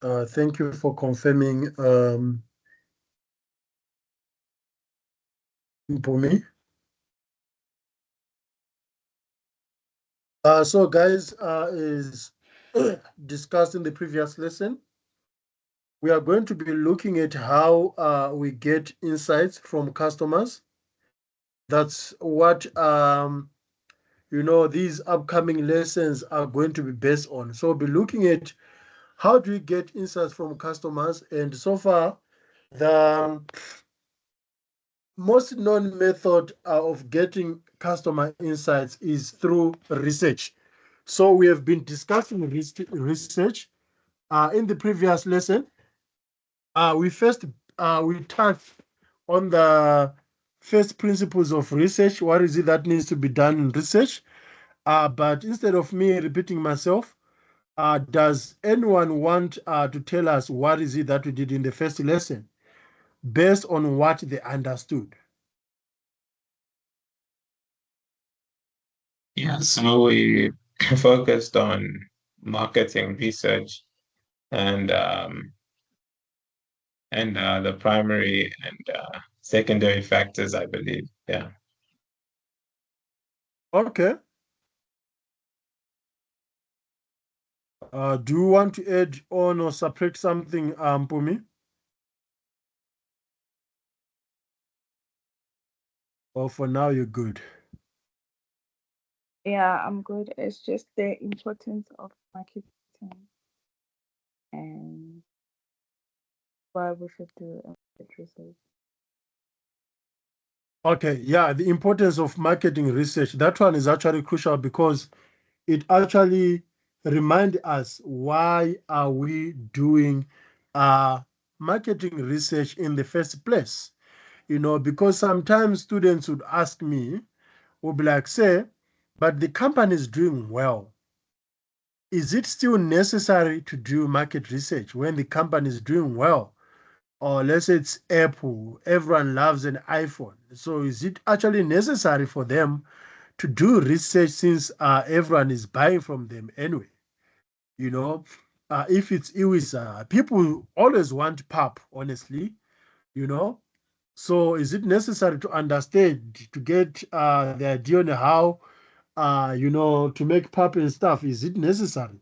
Thank you for confirming, Mpumi. So guys, is discussed in the previous lesson, we are going to be looking at how we get insights from customers. That's what these upcoming lessons are going to be based on. So we'll be looking at how do we get insights from customers, and so far the most known method of getting customer insights is through research. So we have been discussing research in the previous lesson. We touched on the first principles of research. What is it that needs to be done in research? But instead of me repeating myself, does anyone want to tell us what is it that we did in the first lesson based on what they understood? Yeah, so we focused on marketing research and the primary and secondary factors, I believe. Yeah. Okay. Do you want to add on or subtract something, Pumi? Or for now, you're good? Yeah, I'm good. It's just the importance of marketing and why we should do market research. Okay, yeah, the importance of marketing research, that one is actually crucial because it actually reminds us why are we doing marketing research in the first place. Because sometimes students would ask me, will be like, say, but the company is doing well. Is it still necessary to do market research when the company is doing well? Or let's say it's Apple, everyone loves an iPhone. So is it actually necessary for them to do research since everyone is buying from them anyway? You know, if it's Iwisa, people always want pop, honestly, you know. So is it necessary to understand, to get the idea on how, to make pop and stuff? Is it necessary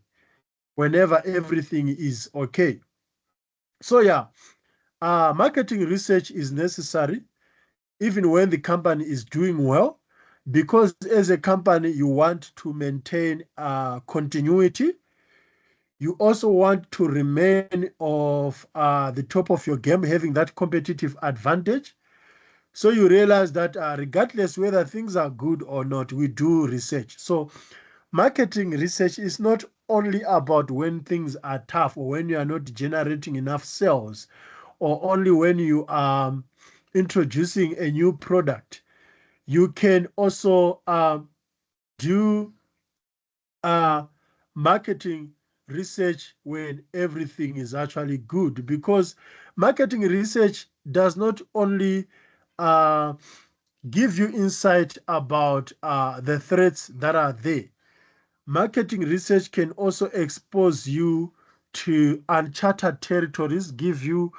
whenever everything is okay? So yeah, marketing research is necessary even when the company is doing well, because as a company, you want to maintain continuity. You also want to remain of the top of your game, having that competitive advantage. So you realize that regardless whether things are good or not, we do research. So marketing research is not only about when things are tough or when you are not generating enough sales or only when you are introducing a new product. You can also do uh, marketing research when everything is actually good, because marketing research does not only uh, give you insight about the threats that are there. Marketing research can also expose you to uncharted territories, give you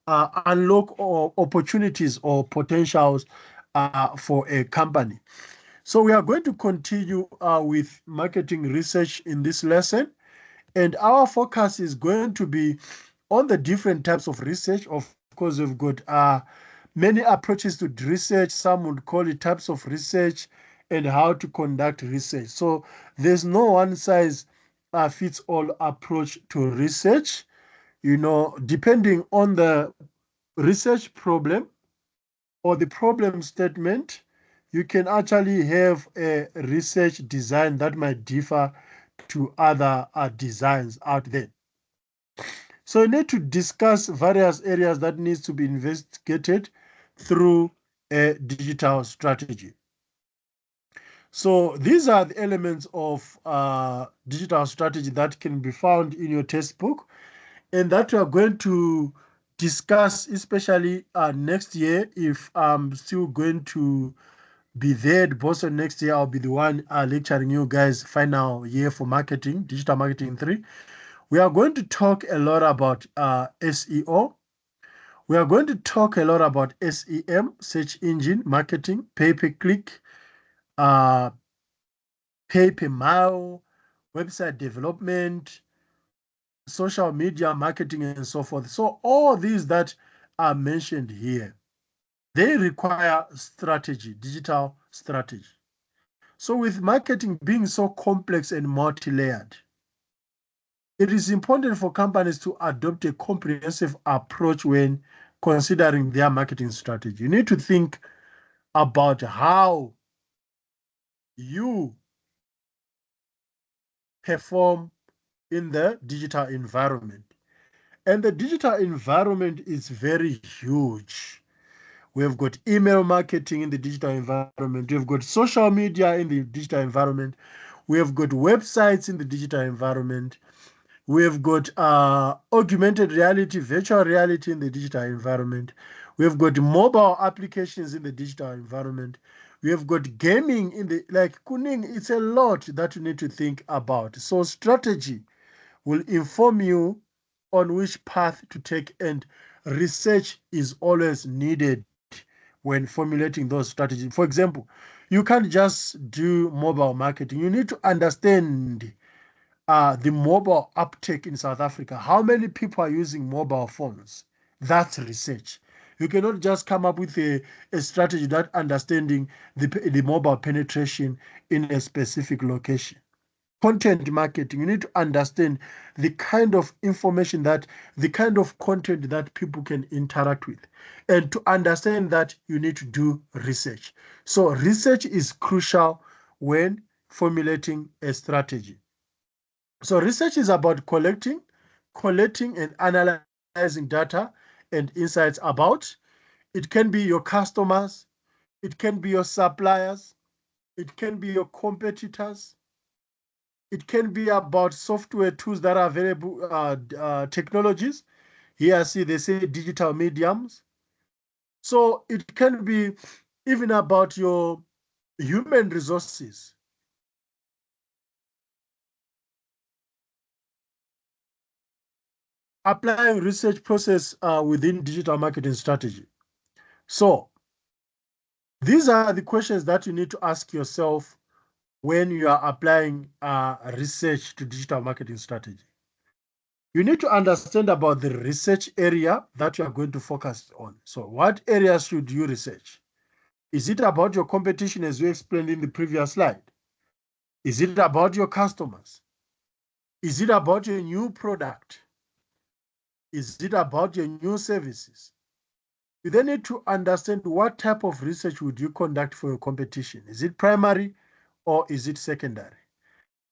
unlock or opportunities or potentials for a company. So we are going to continue with marketing research in this lesson, and our focus is going to be on the different types of research. Of course, we've got many approaches to research. Some would call it types of research and how to conduct research. So there's no one size fits all approach to research. Depending on the research problem or the problem statement, you can actually have a research design that might differ to other designs out there. So you need to discuss various areas that needs to be investigated through a digital strategy. So these are the elements of digital strategy that can be found in your textbook and that we are going to discuss, especially next year. If I'm still going to be there at Boston next year, I'll be the one lecturing you guys final year for marketing, digital marketing 3. We are going to talk a lot about SEO. We are going to talk a lot about SEM, search engine marketing, pay-per-click, uh, pay-per-mile, website development, social media marketing, and so forth. So all these that are mentioned here, they require strategy, digital strategy. So with marketing being so complex and multi-layered, it is important for companies to adopt a comprehensive approach when considering their marketing strategy. You need to think about how you perform in the digital environment. And the digital environment is very huge. We have got email marketing in the digital environment. We have got social media in the digital environment. We have got websites in the digital environment. We have got augmented reality, virtual reality in the digital environment. We have got mobile applications in the digital environment. We have got gaming in the, like Kuning, it's a lot that you need to think about. So strategy will inform you on which path to take, and research is always needed when formulating those strategies. For example, you can't just do mobile marketing. You need to understand the mobile uptake in South Africa. How many people are using mobile phones? That's research. You cannot just come up with a strategy that understanding the mobile penetration in a specific location. Content marketing, you need to understand the kind of information the kind of content that people can interact with. And to understand that, you need to do research. So research is crucial when formulating a strategy. So research is about collecting and analyzing data and insights about. It can be your customers, it can be your suppliers, it can be your competitors, it can be about software tools that are available, technologies. Here, see, they say digital mediums. So it can be even about your human resources. Applying research process within digital marketing strategy. So these are the questions that you need to ask yourself when you are applying research to digital marketing strategy. You need to understand about the research area that you are going to focus on. So what areas should you research? Is it about your competition, as we explained in the previous slide? Is it about your customers? Is it about your new product? Is it about your new services? You then need to understand what type of research would you conduct for your competition. Is it primary or is it secondary?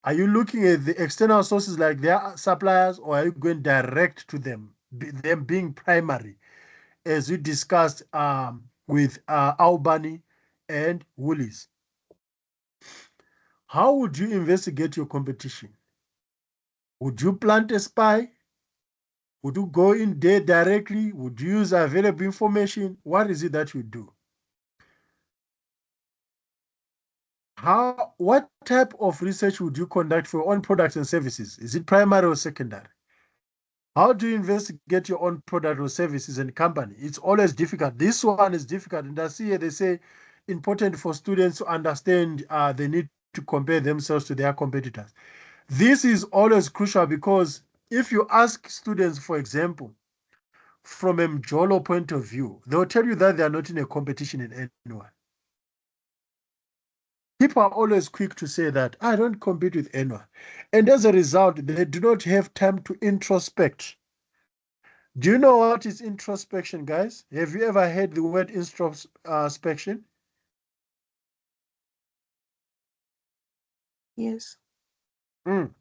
Are you looking at the external sources like their suppliers, or are you going direct to them, them being primary, as we discussed with Albany and Woolies? How would you investigate your competition? Would you plant a spy? Would you go in there directly? Would you use available information? What is it that you do? What type of research would you conduct for your own products and services? Is it primary or secondary? How do you investigate your own product or services and company? It's always difficult. This one is difficult. And I see here they say important for students to understand they need to compare themselves to their competitors. This is always crucial because if you ask students, for example, from a Mjolo point of view, they'll tell you that they are not in a competition in anyone. People are always quick to say that I don't compete with anyone. And as a result, they do not have time to introspect. Do you know what is introspection, guys? Have you ever heard the word introspection? Yes. Mm.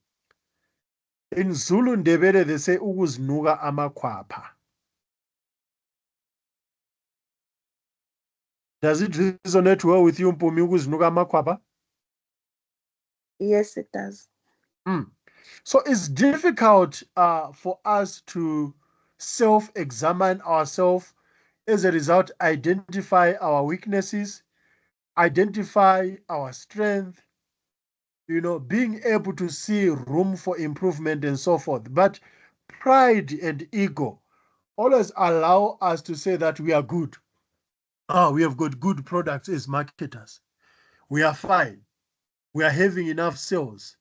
In Zulu Ndebele, they say ukuzinuka amakhwapha. Does it resonate well with you, Mpumi, ukuzinuka amakhwapha? Yes, it does. Mm. So it's difficult for us to self-examine ourselves, as a result, identify our weaknesses, identify our strength, being able to see room for improvement and so forth. But pride and ego always allow us to say that we are good. We have got good products as marketers. We are fine. We are having enough sales.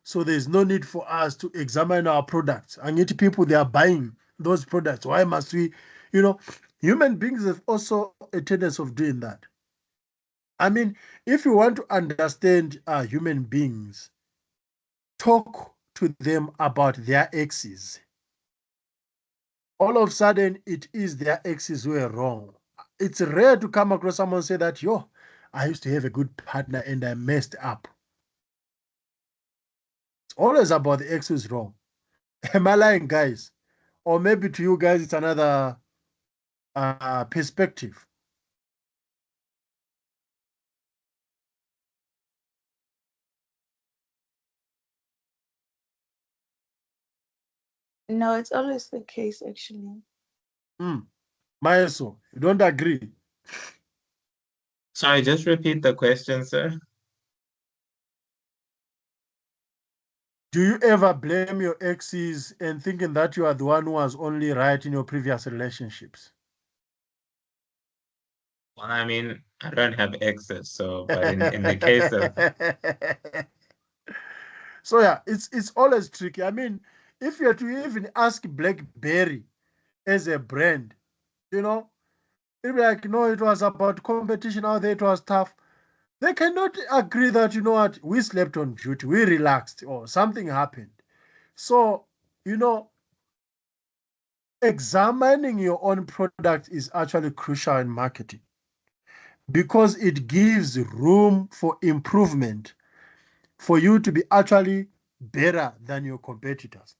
So there's no need for us to examine our products. And yet people, they are buying those products. Why must we? You know, Human beings have also a tendency of doing that. I mean, if you want to understand human beings, talk to them about their exes. All of a sudden, it is their exes who are wrong. It's rare to come across someone say that, yo, I used to have a good partner and I messed up. It's always about the ex who's wrong. Am I lying, guys? Or maybe to you guys, it's another perspective. No, it's always the case actually. Maeso, you don't agree? Sorry, just repeat the question, sir. Do you ever blame your exes and thinking that you are the one who was only right in your previous relationships? Well, I mean, I don't have exes, so but in the case of So yeah, it's always tricky. I mean, if you are to even ask BlackBerry as a brand, you know, it'll be like, no, it was about competition out there, it was tough. They cannot agree that, you know what, we slept on duty, we relaxed, or something happened. So, you know, examining your own product is actually crucial in marketing because it gives room for improvement for you to be actually better than your competitors.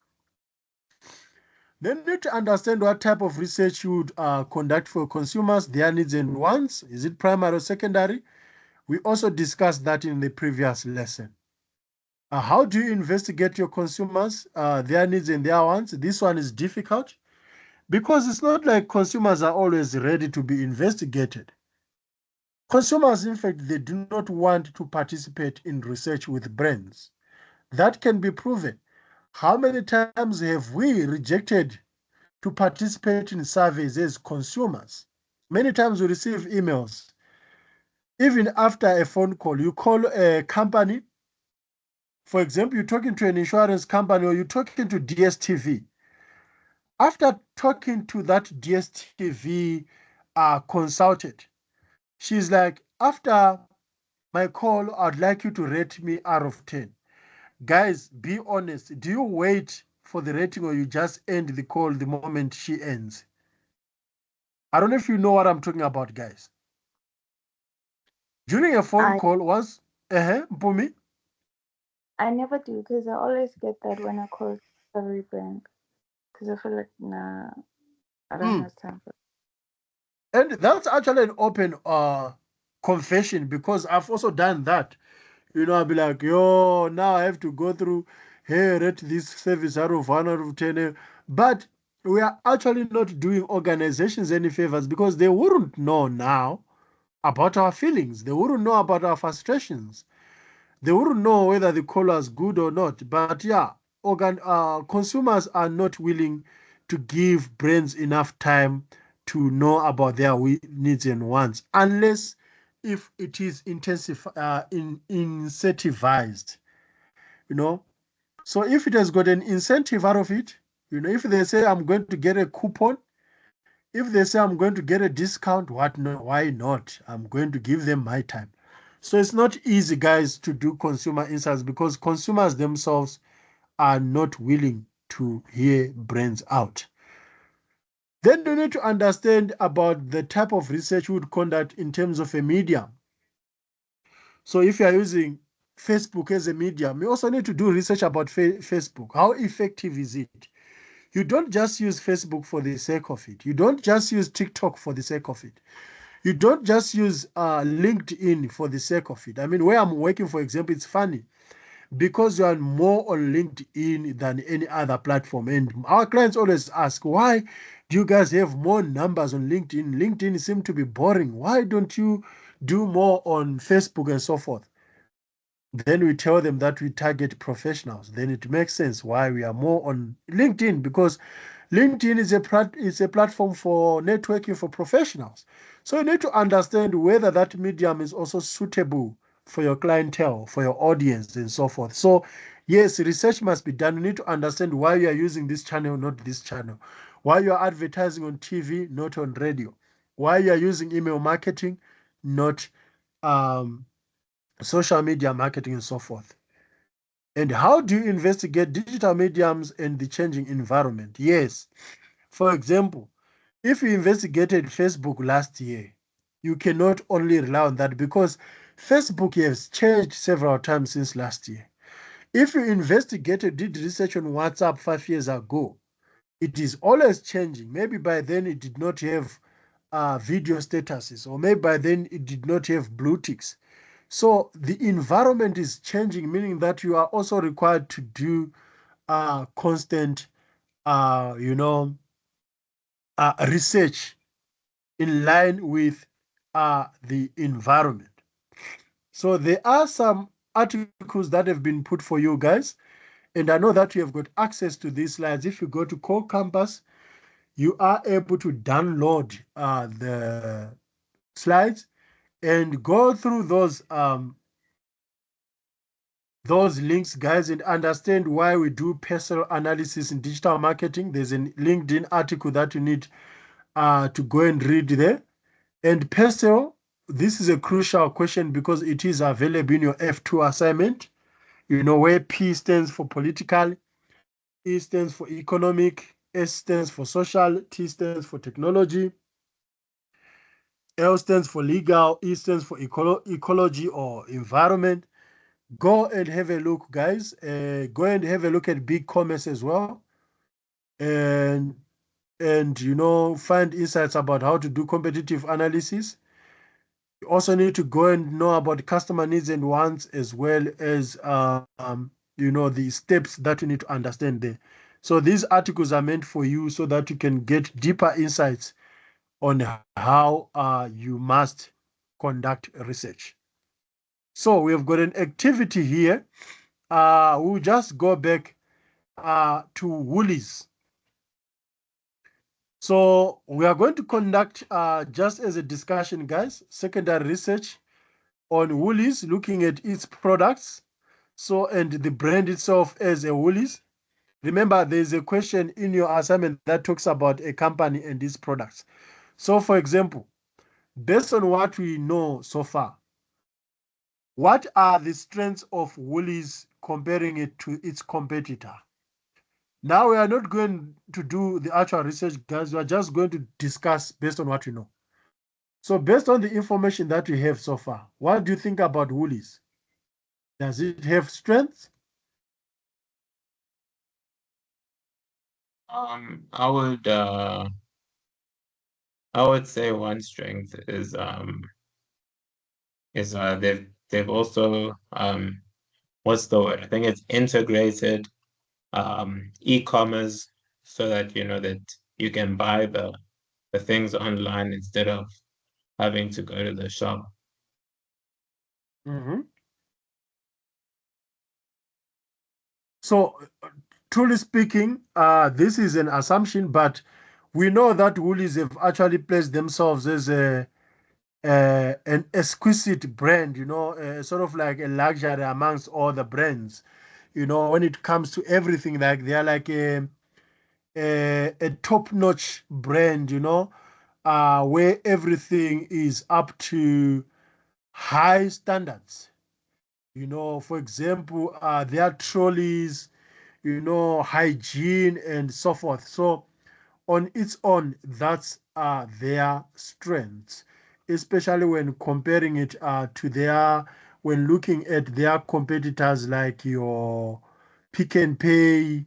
Then you need to understand what type of research you would conduct for consumers, their needs and wants. Is it primary or secondary? We also discussed that in the previous lesson. How do you investigate your consumers, their needs and their wants? This one is difficult because it's not like consumers are always ready to be investigated. Consumers, in fact, they do not want to participate in research with brands. That can be proven. How many times have we rejected to participate in surveys as consumers? Many times we receive emails. Even after a phone call, you call a company. For example, you're talking to an insurance company or you're talking to DSTV. After talking to that DSTV consultant, she's like, after my call, I'd like you to rate me out of 10. Guys, be honest. Do you wait for the rating or you just end the call the moment she ends? I don't know if you know what I'm talking about, guys. During a phone I call, once, Mpumi, I never do because I always get that when I call Discovery Bank because I feel like nah, I don't mm, have time for. and that's actually an open confession because I've also done that. I'll be like, yo, now I have to go through, hey, rate this service out of 1 out of 10. But we are actually not doing organizations any favors because they wouldn't know now about our feelings. They wouldn't know about our frustrations. They wouldn't know whether the call was good or not. But yeah, consumers are not willing to give brands enough time to know about their needs and wants unless if it is incentivized, you know. So if it has got an incentive out of it, if they say I'm going to get a coupon, if they say I'm going to get a discount, what no, why not? I'm going to give them my time. So it's not easy, guys, to do consumer insights because consumers themselves are not willing to hear brands out. Then you need to understand about the type of research you would conduct in terms of a medium. So if you are using Facebook as a medium, you also need to do research about Facebook. How effective is it? You don't just use Facebook for the sake of it. You don't just use TikTok for the sake of it. You don't just use LinkedIn for the sake of it. I mean, where I'm working, for example, it's funny because you are more on LinkedIn than any other platform. And our clients always ask, why do you guys have more numbers on LinkedIn? LinkedIn seems to be boring. Why don't you do more on Facebook and so forth? Then we tell them that we target professionals. Then it makes sense why we are more on LinkedIn, because LinkedIn is a platform for networking for professionals. So you need to understand whether that medium is also suitable for your clientele, for your audience, and so forth. So yes, research must be done. You need to understand why you are using this channel, not this channel. Why you are advertising on TV, not on radio. Why you are using email marketing, not um, social media marketing, and so forth. And how do you investigate digital mediums and the changing environment? Yes. For example, if you investigated Facebook last year, you cannot only rely on that, because Facebook has changed several times since last year. If you investigated, did research on WhatsApp 5 years ago, it is always changing. Maybe by then it did not have video statuses, or maybe by then it did not have blue ticks. So the environment is changing, meaning that you are also required to do constant, you know, research in line with the environment. So there are some articles that have been put for you guys, and I know that you have got access to these slides. If you go to Core Campus, you are able to download the slides and go through those links, guys, and understand why we do personal analysis in digital marketing. There's a LinkedIn article that you need to go and read there. And personal, this is a crucial question because it is available in your F2 assignment, where P stands for political, E stands for economic, S stands for social, T stands for technology, L stands for legal, E stands for ecology or environment. Go and have a look, guys. Go and have a look at big commerce as well, and find insights about how to do competitive analysis. You also need to go and know about customer needs and wants, as well as the steps that you need to understand there. So these articles are meant for you so that you can get deeper insights on how you must conduct research. So we have got an activity here. We'll just go back to Woolies. So we are going to conduct, just as a discussion, guys, secondary research on Woolies, looking at its products, and the brand itself as a Woolies. Remember, there's a question in your assignment that talks about a company and its products. So, for example, based on what we know so far, what are the strengths of Woolies comparing it to its competitor? Now, we are not going to do the actual research, guys. We are just going to discuss based on what we know. So, based on the information that we have so far, what do you think about Woolies? Does it have strengths? Um, I would uh I would say one strength is they've also what's the word? I think it's integrated e-commerce so that that you can buy the things online instead of having to go to the shop. Mhm. So, truly speaking, this is an assumption, but we know that Woolies have actually placed themselves as an exquisite brand, sort of like a luxury amongst all the brands. When it comes to everything, like they are like a top-notch brand, where everything is up to high standards. For example, their trolleys, hygiene and so forth. So on its own, that's their strengths, especially when comparing it when looking at their competitors like your Pick and Pay,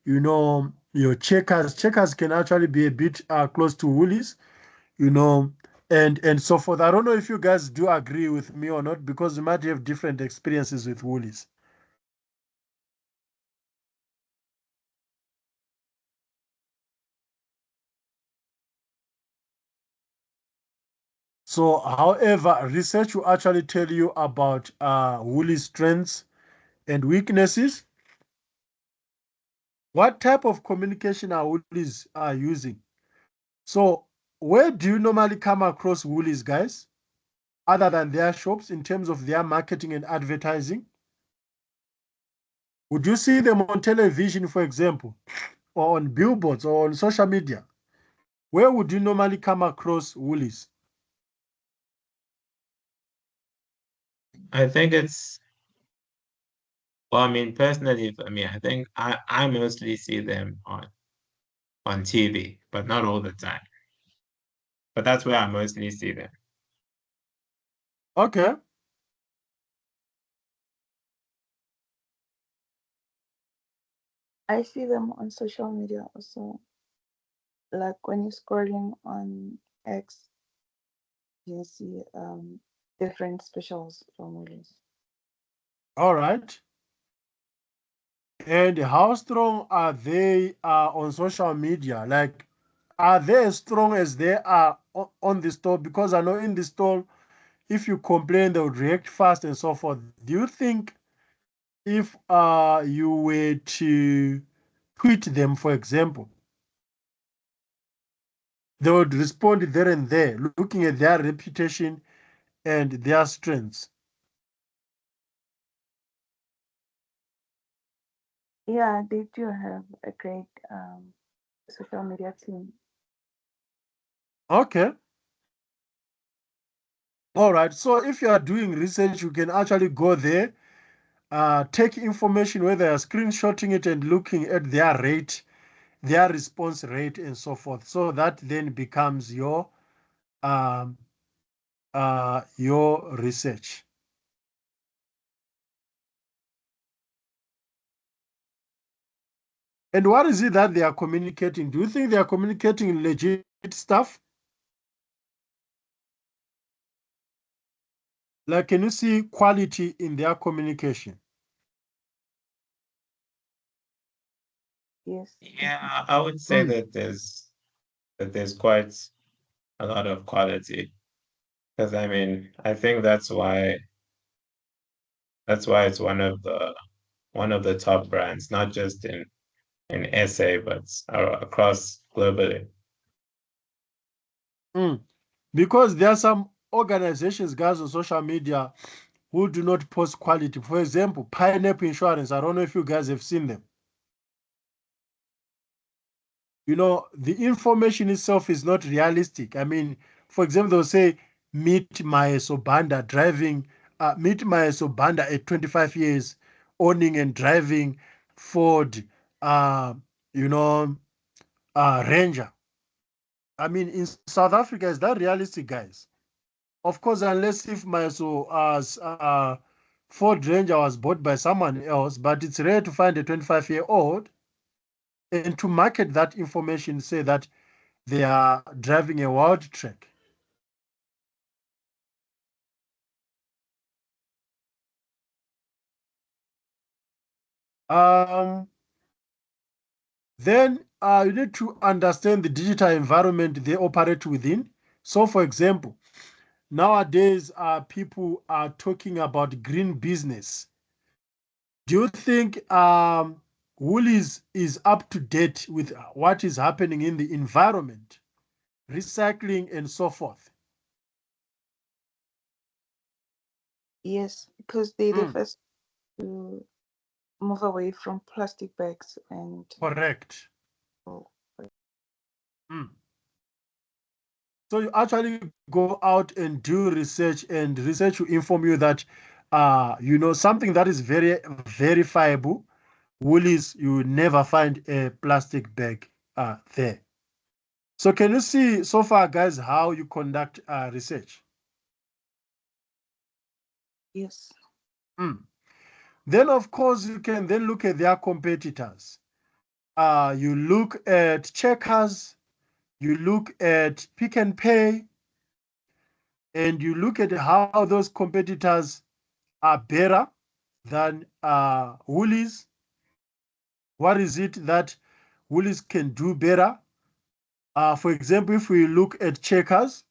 your Checkers. Checkers can actually be a bit close to Woolies, you know, and so forth. I don't know if you guys do agree with me or not, because you might have different experiences with Woolies. So, however, research will actually tell you about Woolies' strengths and weaknesses. What type of communication are Woolies using? So, where do you normally come across Woolies, guys, other than their shops in terms of their marketing and advertising? Would you see them on television, for example, or on billboards or on social media? Where would you normally come across Woolies? I think well, I mean, personally for me, I think I mostly see them on TV, but not all the time. But that's where I mostly see them. Okay. I see them on social media also. Like when you're scrolling on X, you see different specials from Woolies. All right. And how strong are they on social media? Like, are they as strong as they are on the store? Because I know in the store, if you complain, they would react fast and so forth. Do you think if you were to tweet them, for example, they would respond there and there, looking at their reputation and their strengths? Yeah, they do have a great social media team. Okay. All right. So if you are doing research, you can actually go there, take information where they are screenshotting it and looking at their rate, their response rate, and so forth. So that then becomes um, your research. And what is it that they are communicating? Do you think they are communicating legit stuff? Like, can you see quality in their communication? Yes, Yeah, I would say Mm, that there's quite a lot of quality. Because I mean, I think that's why it's one of the top brands, not just in SA, but across globally. mm. Because there are some organizations, guys, on social media who do not post quality. For example, Pineapple Insurance. I don't know if you guys have seen them. The information itself is not realistic. I mean, for example, they'll say, meet Maya Sobanda meet Maya Sobanda at 25 years, owning and driving Ford, uh, you know, Ranger. I mean, in South Africa, is that realistic, guys? Of course, unless if Ford Ranger was bought by someone else, but it's rare to find a 25-year-old and to market that information, say that they are driving a wild track. Um, then you need to understand the digital environment they operate within. So, for example, nowadays people are talking about green business. Do you think Woolies is up to date with what is happening in the environment, recycling, and so forth? yes, because they the Mm, first to move away from plastic bags and correct. oh, Mm. So you actually go out and do research, and research will inform you that something that is very verifiable. Woolies, you will never find a plastic bag there. So can you see so far, guys, how you conduct research? yes, Mm. Then, of course, you can then look at their competitors. You look at Checkers, you look at Pick and Pay, and you look at how those competitors are better than Woolies. What is it that Woolies can do better? For example, if we look at Checkers,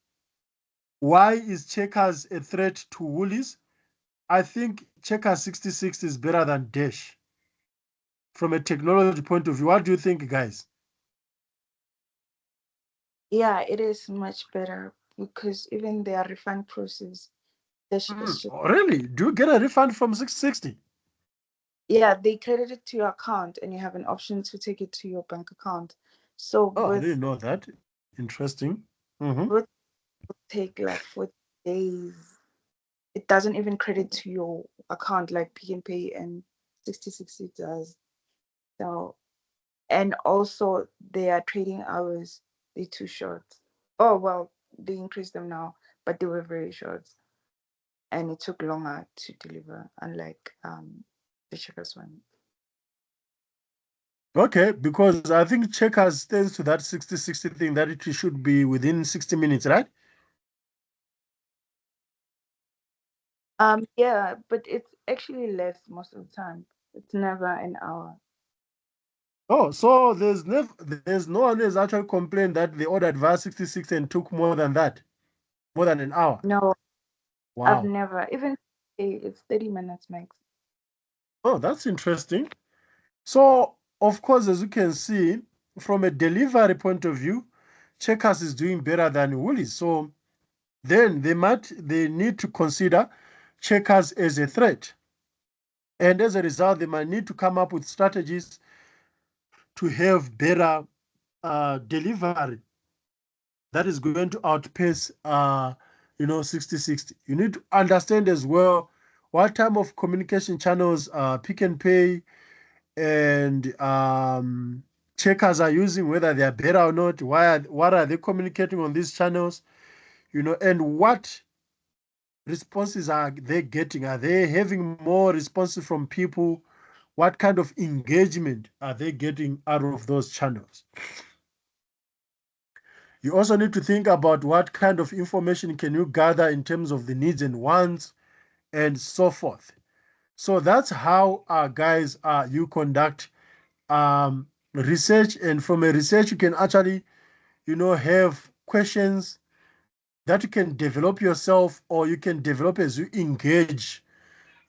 Why is Checkers a threat to Woolies? I think Checkers 6060 is better than Dash from a technology point of view. What do you think, guys? Yeah, it is much better because even their refund process, is just, Really? Do you get a refund from 660? yeah, they credit it to your account and you have an option to take it to your bank account. So Oh, I with didn't know that. Interesting. Mm-hmm. with take like 4 days, it doesn't even credit to your account like Pick and Pay and 6060 does. So, and also their trading hours, they're too short. Oh well, they increased them now, but they were very short and it took longer to deliver, unlike the Checkers one. Okay, because I think Checkers stands to that 6060 thing that it should be within 60 minutes, right? Yeah, but it's actually less most of the time. It's never an hour. Oh, so there's no one has actually complained that they ordered via 66 and took more than that, more than an hour. No, I've Wow. never even it's 30 minutes max. Oh, that's interesting. So, of course, as you can see, from a delivery point of view, Checkers is doing better than Woolies. So then they need to consider Checkers as a threat. And as a result, they might need to come up with strategies to have better delivery that is going to outpace 60/60. You need to understand as well what type of communication channels Pick and Pay and Checkers are using, whether they are better or not. What are they communicating on these channels? And what responses are they getting? Are they having more responses from people? What kind of engagement are they getting out of those channels? You also need to think about what kind of information can you gather in terms of the needs and wants and so forth. So that's how, guys, you conduct research. And from a research, you can actually, have questions that you can develop yourself, or you can develop as you engage,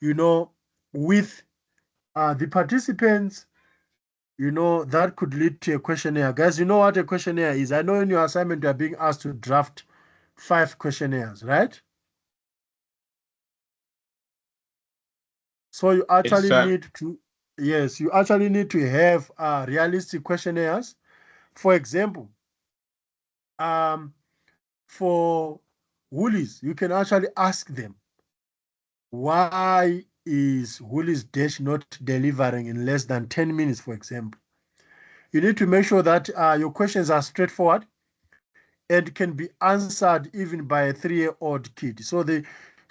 with the participants. That could lead to a questionnaire. Guys, you know what a questionnaire is? I know in your assignment you are being asked to draft 5 questionnaires, right? So you Yes, actually sir. need to, yes, you actually need to have realistic questionnaires. For example, um, for Woolies, you can actually ask them, why is Woolies Dash not delivering in less than 10 minutes, for example? You need to make sure that your questions are straightforward and can be answered even by a 3-year-old kid.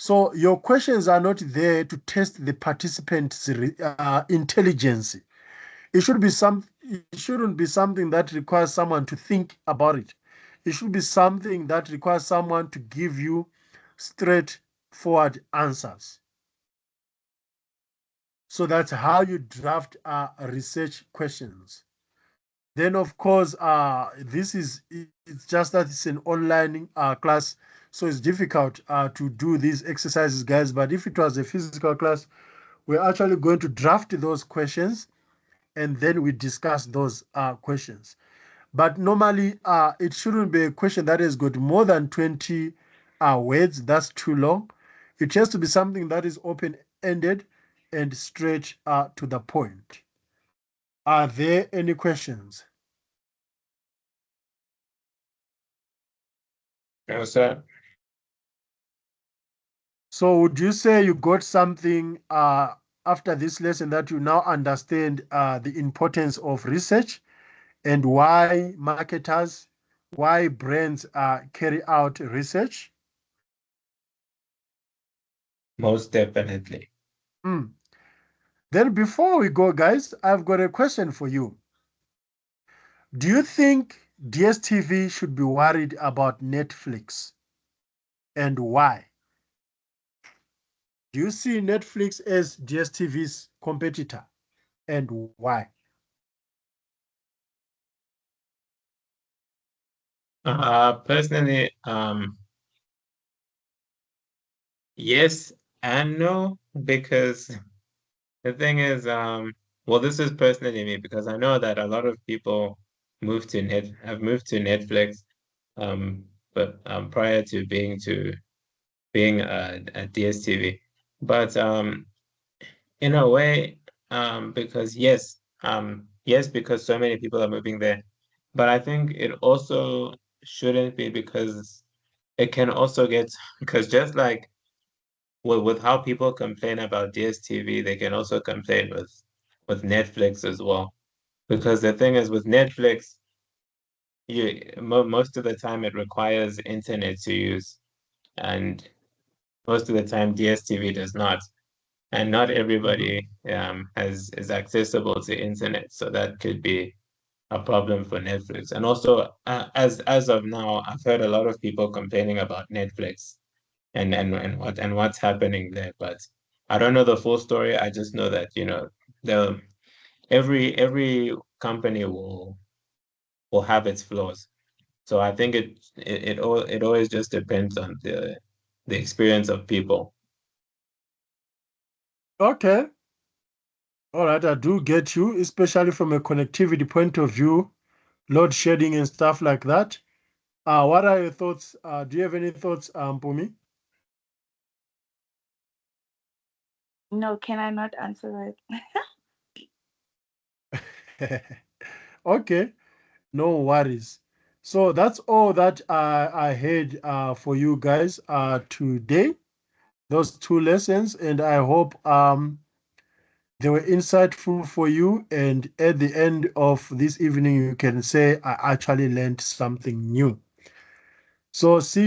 So your questions are not there to test the participant's intelligence. It shouldn't be something that requires someone to think about it. It should be something that requires someone to give you straightforward answers. So that's how you draft research questions. Then, of course, it's just that it's an online class, so it's difficult to do these exercises, guys. But if it was a physical class, we're actually going to draft those questions and then we discuss those questions. But normally, it shouldn't be a question that has got more than 20 words. That's too long. It has to be something that is open-ended and straight to the point. Are there any questions? Yes, sir. So would you say you got something after this lesson that you now understand the importance of research and why marketers, why brands carry out research? Most definitely. Mm. Then before we go, guys, I've got a question for you. Do you think DSTV should be worried about Netflix, and why? Do you see Netflix as DSTV's competitor, and why? Personally, Yes and no, because the thing is, well, this is personally me because I know that a lot of people have moved to Netflix, but prior to being at DSTV. But in a way, because yes, because so many people are moving there, but I think it also shouldn't be because it can also get because just like with how people complain about DSTV, they can also complain with Netflix as well. Because the thing is with Netflix, most of the time it requires internet to use, and most of the time DSTV does not. And not everybody has is accessible to internet, so that could be a problem for Netflix. And also, as of now, I've heard a lot of people complaining about Netflix and what's happening there. But I don't know the full story. I just know that, the every company will have its flaws. So I think it always just depends on the experience of people. Okay. All right, I do get you, especially from a connectivity point of view, load shedding and stuff like that. What are your thoughts? Do you have any thoughts, Pumi? No, can I not answer Okay, no worries. So that's all that I had for you guys today. Those two lessons, and I hope they were insightful for you. And at the end of this evening, you can say, I actually learned something new. So see